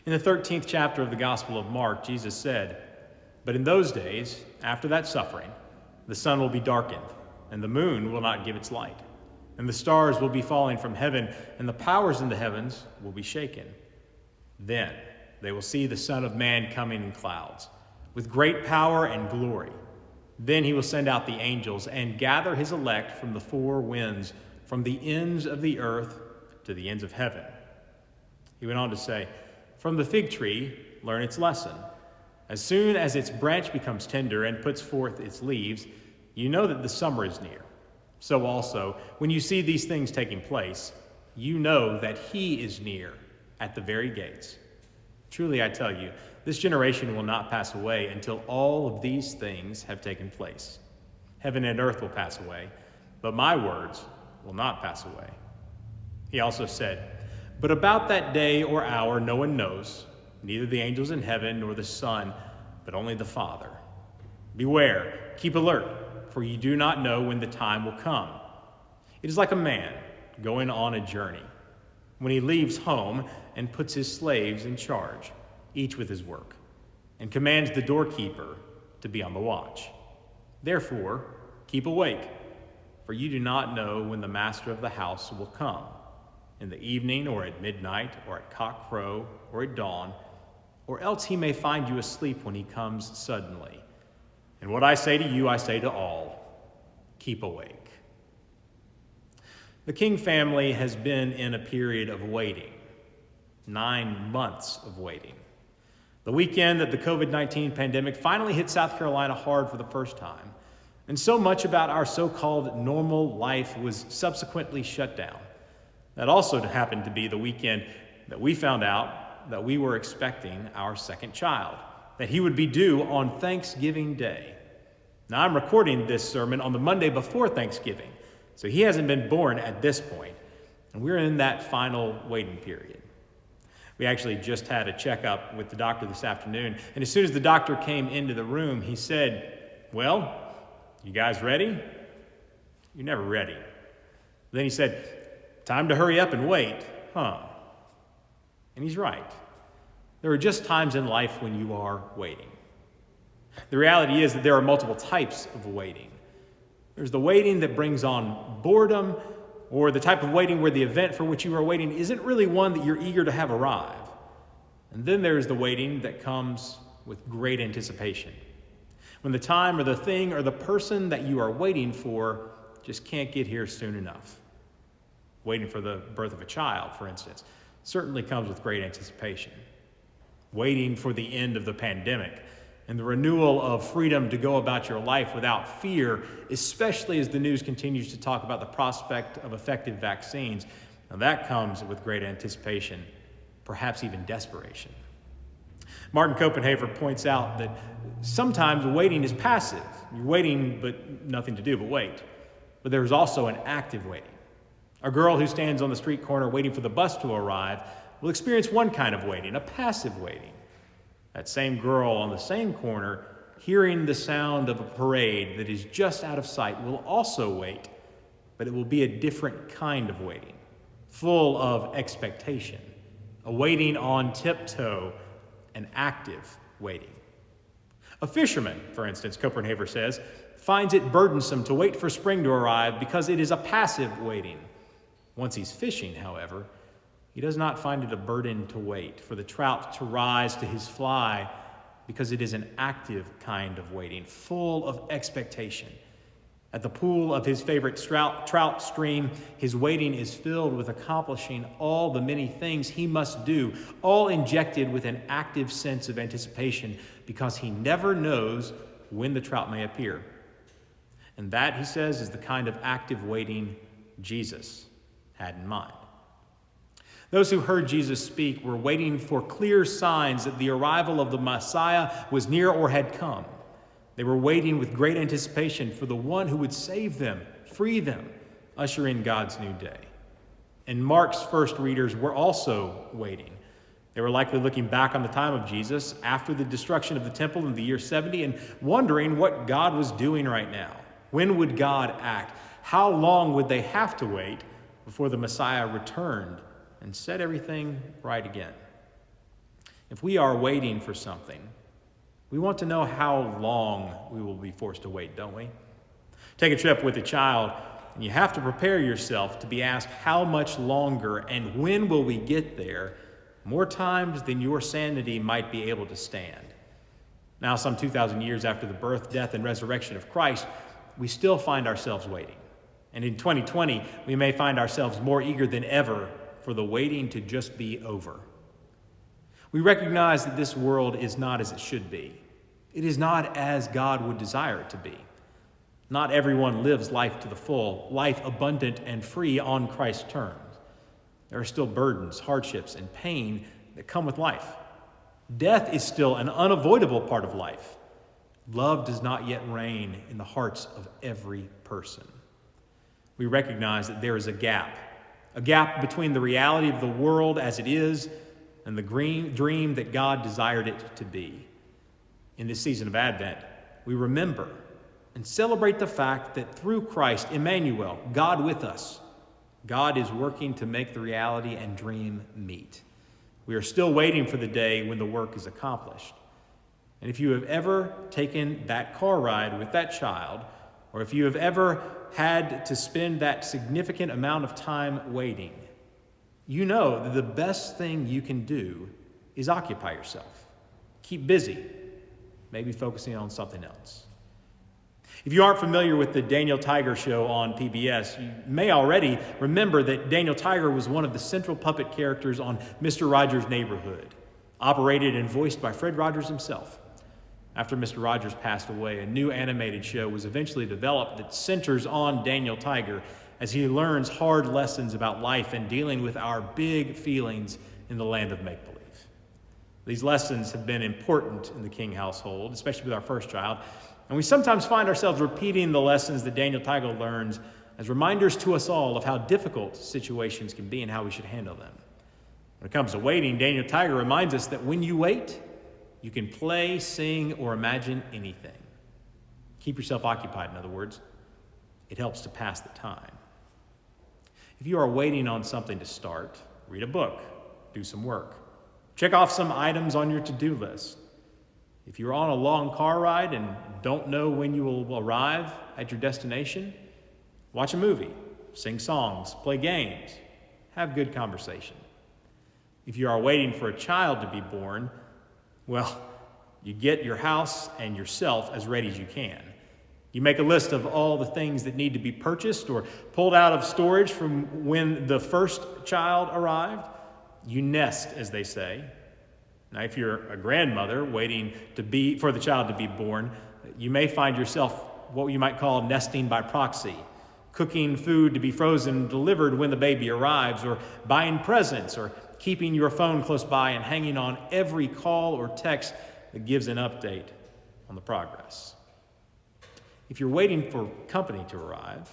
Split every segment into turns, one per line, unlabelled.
In the 13th chapter of the Gospel of Mark, Jesus said, "But in those days, after that suffering, the sun will be darkened, and the moon will not give its light, and the stars will be falling from heaven, and the powers in the heavens will be shaken. Then they will see the Son of Man coming in clouds, with great power and glory. Then he will send out the angels and gather his elect from the four winds, from the ends of the earth to the ends of heaven." He went on to say, "From the fig tree, learn its lesson. As soon as its branch becomes tender and puts forth its leaves, you know that the summer is near. So also, when you see these things taking place, you know that he is near at the very gates. Truly I tell you, this generation will not pass away until all of these things have taken place. Heaven and earth will pass away, but my words will not pass away." He also said, "But about that day or hour no one knows, neither the angels in heaven nor the Son, but only the Father. Beware, keep alert, for you do not know when the time will come. It is like a man going on a journey, when he leaves home and puts his slaves in charge, each with his work, and commands the doorkeeper to be on the watch. Therefore, keep awake, for you do not know when the master of the house will come, in the evening or at midnight or at cockcrow or at dawn, or else he may find you asleep when he comes suddenly. And what I say to you, I say to all, keep awake." The King family has been in a period of waiting, 9 months of waiting. The weekend that the COVID-19 pandemic finally hit South Carolina hard for the first time, and so much about our so-called normal life was subsequently shut down. That also happened to be the weekend that we found out that we were expecting our second child, that he would be due on Thanksgiving Day. Now, I'm recording this sermon on the Monday before Thanksgiving, so he hasn't been born at this point, and we're in that final waiting period. We actually just had a checkup with the doctor this afternoon, and as soon as the doctor came into the room, he said, "Well, you guys ready?" "You're never ready." Then he said, "Time to hurry up and wait, huh?" And he's right. There are just times in life when you are waiting. The reality is that there are multiple types of waiting. There's the waiting that brings on boredom, or the type of waiting where the event for which you are waiting isn't really one that you're eager to have arrive. And then there's the waiting that comes with great anticipation, when the time or the thing or the person that you are waiting for just can't get here soon enough. Waiting for the birth of a child, for instance, certainly comes with great anticipation. Waiting for the end of the pandemic and the renewal of freedom to go about your life without fear, especially as the news continues to talk about the prospect of effective vaccines. Now that comes with great anticipation, perhaps even desperation. Martin Copenhaver points out that sometimes waiting is passive. You're waiting, but nothing to do but wait. But there's also an active waiting. A girl who stands on the street corner waiting for the bus to arrive will experience one kind of waiting, a passive waiting. That same girl on the same corner, hearing the sound of a parade that is just out of sight, will also wait, but it will be a different kind of waiting, full of expectation, a waiting on tiptoe, an active waiting. A fisherman, for instance, Copenhaver says, finds it burdensome to wait for spring to arrive because it is a passive waiting. Once he's fishing, however, he does not find it a burden to wait for the trout to rise to his fly, because it is an active kind of waiting, full of expectation. At the pool of his favorite trout stream, his waiting is filled with accomplishing all the many things he must do, all injected with an active sense of anticipation, because he never knows when the trout may appear. And that, he says, is the kind of active waiting Jesus had in mind. Those who heard Jesus speak were waiting for clear signs that the arrival of the Messiah was near or had come. They were waiting with great anticipation for the one who would save them, free them, usher in God's new day. And Mark's first readers were also waiting. They were likely looking back on the time of Jesus after the destruction of the temple in the year 70 and wondering what God was doing right now. When would God act? How long would they have to wait before the Messiah returned and set everything right again? If we are waiting for something, we want to know how long we will be forced to wait, don't we? Take a trip with a child, and you have to prepare yourself to be asked how much longer and when will we get there, more times than your sanity might be able to stand. Now, some 2,000 years after the birth, death, and resurrection of Christ, we still find ourselves waiting. And in 2020, we may find ourselves more eager than ever for the waiting to just be over. We recognize that this world is not as it should be. It is not as God would desire it to be. Not everyone lives life to the full, life abundant and free on Christ's terms. There are still burdens, hardships, and pain that come with life. Death is still an unavoidable part of life. Love does not yet reign in the hearts of every person. We recognize that there is a gap between the reality of the world as it is and the dream that God desired it to be. In this season of Advent, we remember and celebrate the fact that through Christ, Emmanuel, God with us, God is working to make the reality and dream meet. We are still waiting for the day when the work is accomplished. And if you have ever taken that car ride with that child, or if you have ever had to spend that significant amount of time waiting, you know that the best thing you can do is occupy yourself. Keep busy, maybe focusing on something else. If you aren't familiar with the Daniel Tiger Show on PBS, you may already remember that Daniel Tiger was one of the central puppet characters on Mr. Rogers' Neighborhood, operated and voiced by Fred Rogers himself. After Mr. Rogers passed away, a new animated show was eventually developed that centers on Daniel Tiger as he learns hard lessons about life and dealing with our big feelings in the land of make-believe. These lessons have been important in the King household, especially with our first child, and we sometimes find ourselves repeating the lessons that Daniel Tiger learns as reminders to us all of how difficult situations can be and how we should handle them. When it comes to waiting, Daniel Tiger reminds us that when you wait, you can play, sing, or imagine anything. Keep yourself occupied, in other words. It helps to pass the time. If you are waiting on something to start, read a book, do some work. Check off some items on your to-do list. If you're on a long car ride and don't know when you will arrive at your destination, watch a movie, sing songs, play games, have good conversation. If you are waiting for a child to be born, well, you get your house and yourself as ready as you can. You make a list of all the things that need to be purchased or pulled out of storage from when the first child arrived. You nest, as they say. Now, if you're a grandmother waiting for the child to be born, you may find yourself what you might call nesting by proxy, cooking food to be frozen and delivered when the baby arrives, or buying presents, or keeping your phone close by and hanging on every call or text that gives an update on the progress. If you're waiting for company to arrive,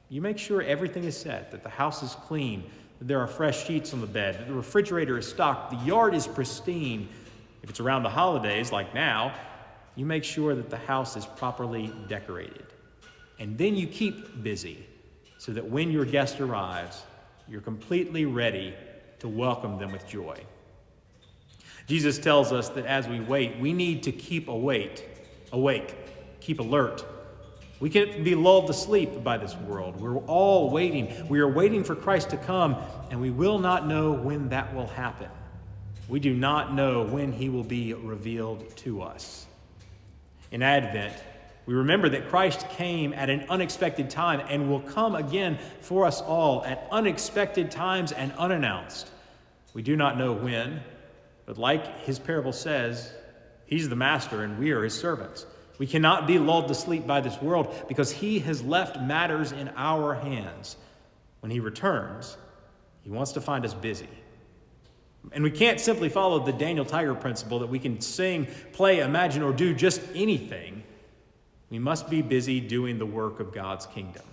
you make sure everything is set, that the house is clean, that there are fresh sheets on the bed, that the refrigerator is stocked, the yard is pristine. If it's around the holidays, like now, you make sure that the house is properly decorated. And then you keep busy so that when your guest arrives, you're completely ready to welcome them with joy. Jesus tells us that as we wait, we need to keep awake, keep alert. We can't be lulled to sleep by this world. We're all waiting. We are waiting for Christ to come, and we will not know when that will happen. We do not know when he will be revealed to us. In Advent, we remember that Christ came at an unexpected time and will come again for us all at unexpected times and unannounced. We do not know when, but like his parable says, he's the master and we are his servants. We cannot be lulled to sleep by this world because he has left matters in our hands. When he returns, he wants to find us busy. And we can't simply follow the Daniel Tiger principle that we can sing, play, imagine, or do just anything. We must be busy doing the work of God's kingdom.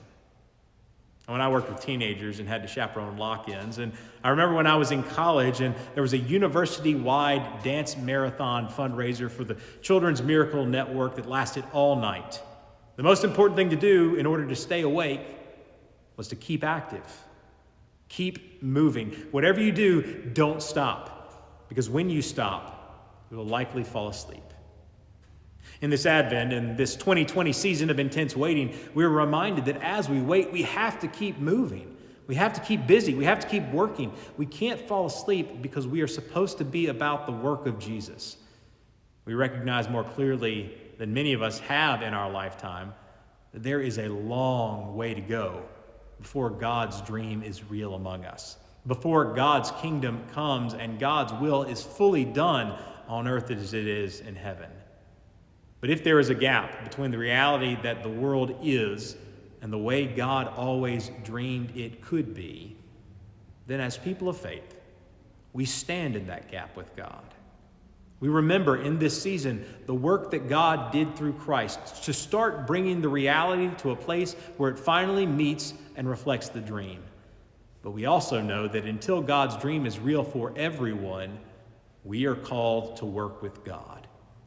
When I worked with teenagers and had to chaperone lock-ins, and I remember when I was in college and there was a university-wide dance marathon fundraiser for the Children's Miracle Network that lasted all night. The most important thing to do in order to stay awake was to keep active. Keep moving. Whatever you do, don't stop. Because when you stop, we will likely fall asleep. In this Advent, in this 2020 season of intense waiting, we're reminded that as we wait, we have to keep moving. We have to keep busy. We have to keep working. We can't fall asleep because we are supposed to be about the work of Jesus. We recognize more clearly than many of us have in our lifetime that there is a long way to go before God's dream is real among us, before God's kingdom comes and God's will is fully done on earth as it is in heaven. But if there is a gap between the reality that the world is and the way God always dreamed it could be, then as people of faith, we stand in that gap with God. We remember in this season the work that God did through Christ to start bringing the reality to a place where it finally meets and reflects the dream. But we also know that until God's dream is real for everyone, we are called to work with God,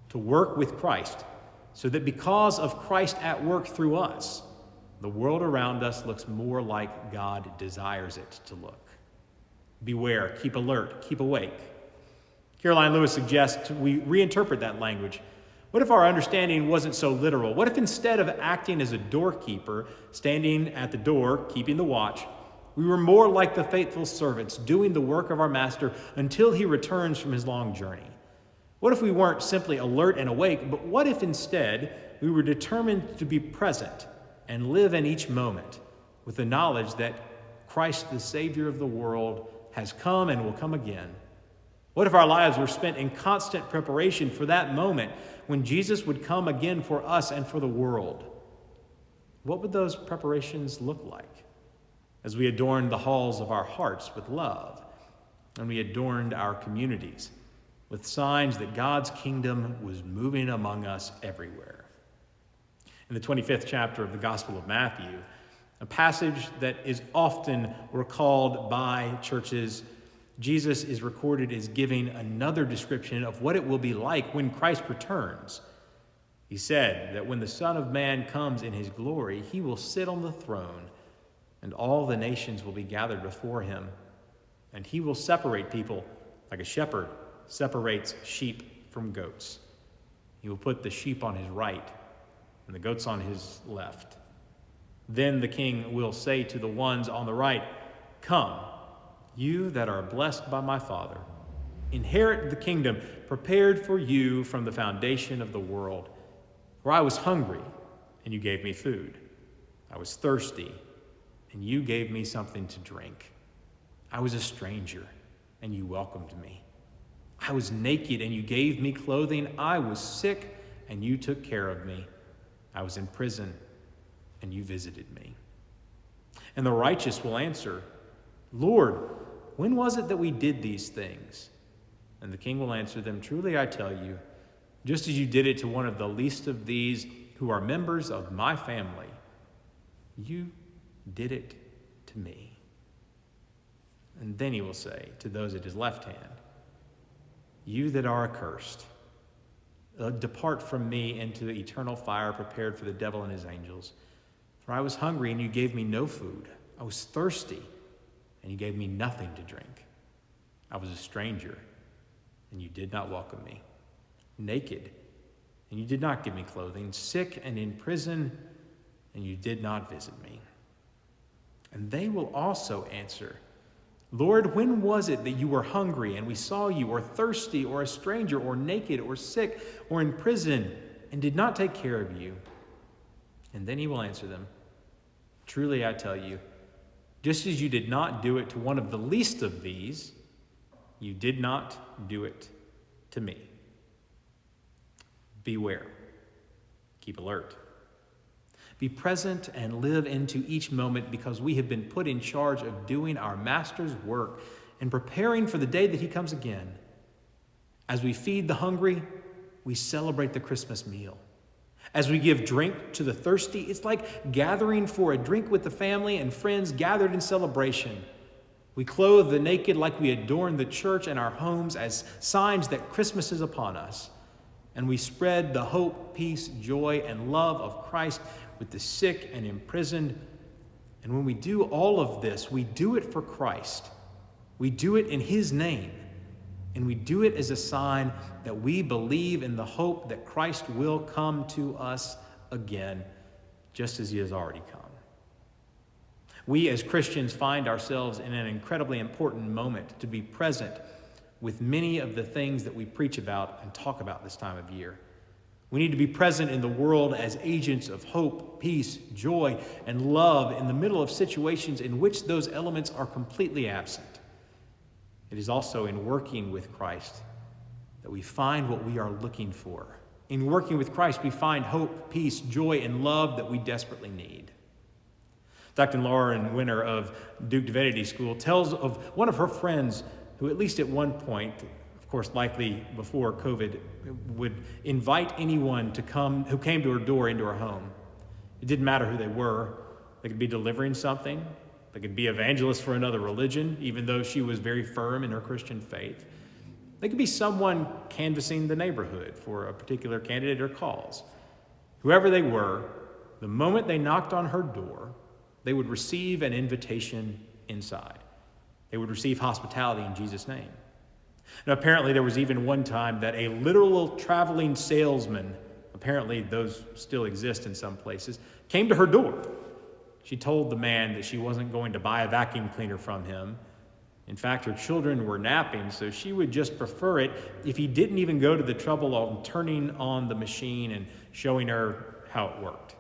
to work with Christ, so that because of Christ at work through us, the world around us looks more like God desires it to look. Beware, keep alert, keep awake. Caroline Lewis suggests we reinterpret that language. What if our understanding wasn't so literal? What if instead of acting as a doorkeeper, standing at the door, keeping the watch, we were more like the faithful servants, doing the work of our master until he returns from his long journey? What if we weren't simply alert and awake, but what if instead we were determined to be present and live in each moment with the knowledge that Christ, the Savior of the world, has come and will come again? What if our lives were spent in constant preparation for that moment when Jesus would come again for us and for the world? What would those preparations look like as we adorned the halls of our hearts with love and we adorned our communities with signs that God's kingdom was moving among us everywhere? In the 25th chapter of the Gospel of Matthew, a passage that is often recalled by churches, Jesus is recorded as giving another description of what it will be like when Christ returns. He said that when the Son of Man comes in his glory, he will sit on the throne, and all the nations will be gathered before him. And he will separate people like a shepherd separates sheep from goats. He will put the sheep on his right and the goats on his left. Then the king will say to the ones on the right, "Come, you that are blessed by my Father, inherit the kingdom prepared for you from the foundation of the world. For I was hungry, and you gave me food. I was thirsty, and you gave me something to drink. I was a stranger, and you welcomed me. I was naked, and you gave me clothing. I was sick, and you took care of me. I was in prison, and you visited me." And the righteous will answer, "Lord, when was it that we did these things?" And the king will answer them, "Truly I tell you, just as you did it to one of the least of these who are members of my family, you did it to me." And then he will say to those at his left hand, "You that are accursed, depart from me into the eternal fire prepared for the devil and his angels. For I was hungry, and you gave me no food. I was thirsty, and you gave me nothing to drink. I was a stranger, and you did not welcome me. Naked, and you did not give me clothing. Sick and in prison, and you did not visit me." And they will also answer, "Lord, when was it that you were hungry, and we saw you, or thirsty, or a stranger, or naked, or sick, or in prison, and did not take care of you?" And then he will answer them, "Truly I tell you, just as you did not do it to one of the least of these, you did not do it to me." Beware. Keep alert. Be present and live into each moment, because we have been put in charge of doing our Master's work and preparing for the day that he comes again. As we feed the hungry, we celebrate the Christmas meal. As we give drink to the thirsty, it's like gathering for a drink with the family and friends gathered in celebration. We clothe the naked like we adorn the church and our homes as signs that Christmas is upon us. And we spread the hope, peace, joy, and love of Christ with the sick and imprisoned. And when we do all of this, we do it for Christ. We do it in his name. And we do it as a sign that we believe in the hope that Christ will come to us again, just as he has already come. We as Christians find ourselves in an incredibly important moment to be present with many of the things that we preach about and talk about this time of year. We need to be present in the world as agents of hope, peace, joy, and love in the middle of situations in which those elements are completely absent. It is also in working with Christ that we find what we are looking for. In working with Christ, we find hope, peace, joy, and love that we desperately need. Dr. Lauren Winner of Duke Divinity School tells of one of her friends who, at least at one point, of course, likely before COVID, would invite anyone to come who came to her door into her home. It didn't matter who they were. They could be delivering something. They could be evangelists for another religion, even though she was very firm in her Christian faith. They could be someone canvassing the neighborhood for a particular candidate or cause. Whoever they were, the moment they knocked on her door, they would receive an invitation inside. They would receive hospitality in Jesus' name. Now, apparently there was even one time that a literal traveling salesman, apparently those still exist in some places, came to her door. She told the man that she wasn't going to buy a vacuum cleaner from him. In fact, her children were napping, so she would just prefer it if he didn't even go to the trouble of turning on the machine and showing her how it worked.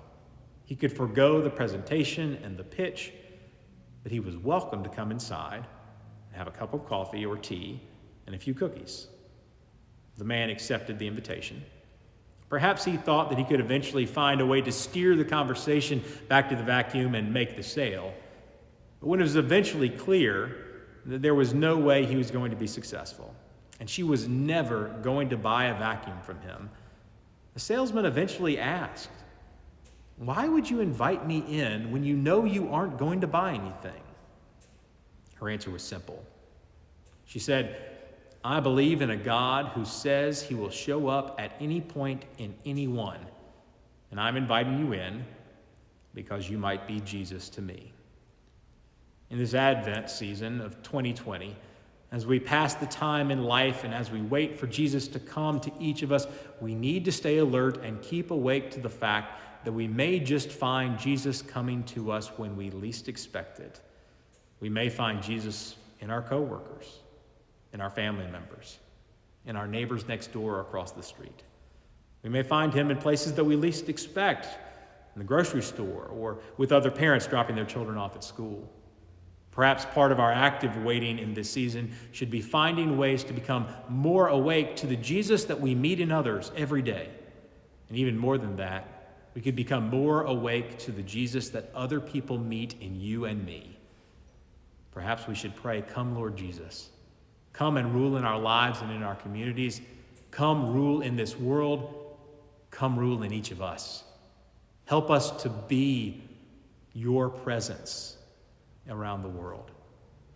He could forego the presentation and the pitch, but he was welcome to come inside and have a cup of coffee or tea and a few cookies. The man accepted the invitation. Perhaps he thought that he could eventually find a way to steer the conversation back to the vacuum and make the sale. But when it was eventually clear that there was no way he was going to be successful, and she was never going to buy a vacuum from him, the salesman eventually asked, "Why would you invite me in when you know you aren't going to buy anything?" Her answer was simple. She said, "I believe in a God who says he will show up at any point in anyone, and I'm inviting you in because you might be Jesus to me." In this Advent season of 2020, as we pass the time in life and as we wait for Jesus to come to each of us, we need to stay alert and keep awake to the fact that we may just find Jesus coming to us when we least expect it. We may find Jesus in our coworkers, in our family members, in our neighbors next door or across the street. We may find him in places that we least expect, in the grocery store or with other parents dropping their children off at school. Perhaps part of our active waiting in this season should be finding ways to become more awake to the Jesus that we meet in others every day. And even more than that, we could become more awake to the Jesus that other people meet in you and me. Perhaps we should pray, "Come, Lord Jesus. Come and rule in our lives and in our communities. Come rule in this world. Come rule in each of us. Help us to be your presence around the world.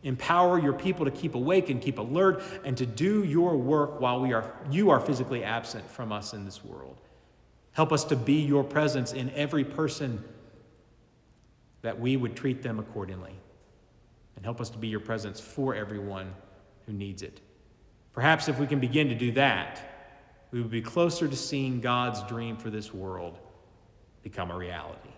Empower your people to keep awake and keep alert and to do your work while you are physically absent from us in this world. Help us to be your presence in every person, that we would treat them accordingly. And help us to be your presence for everyone who needs it. Perhaps if we can begin to do that, we would be closer to seeing God's dream for this world become a reality."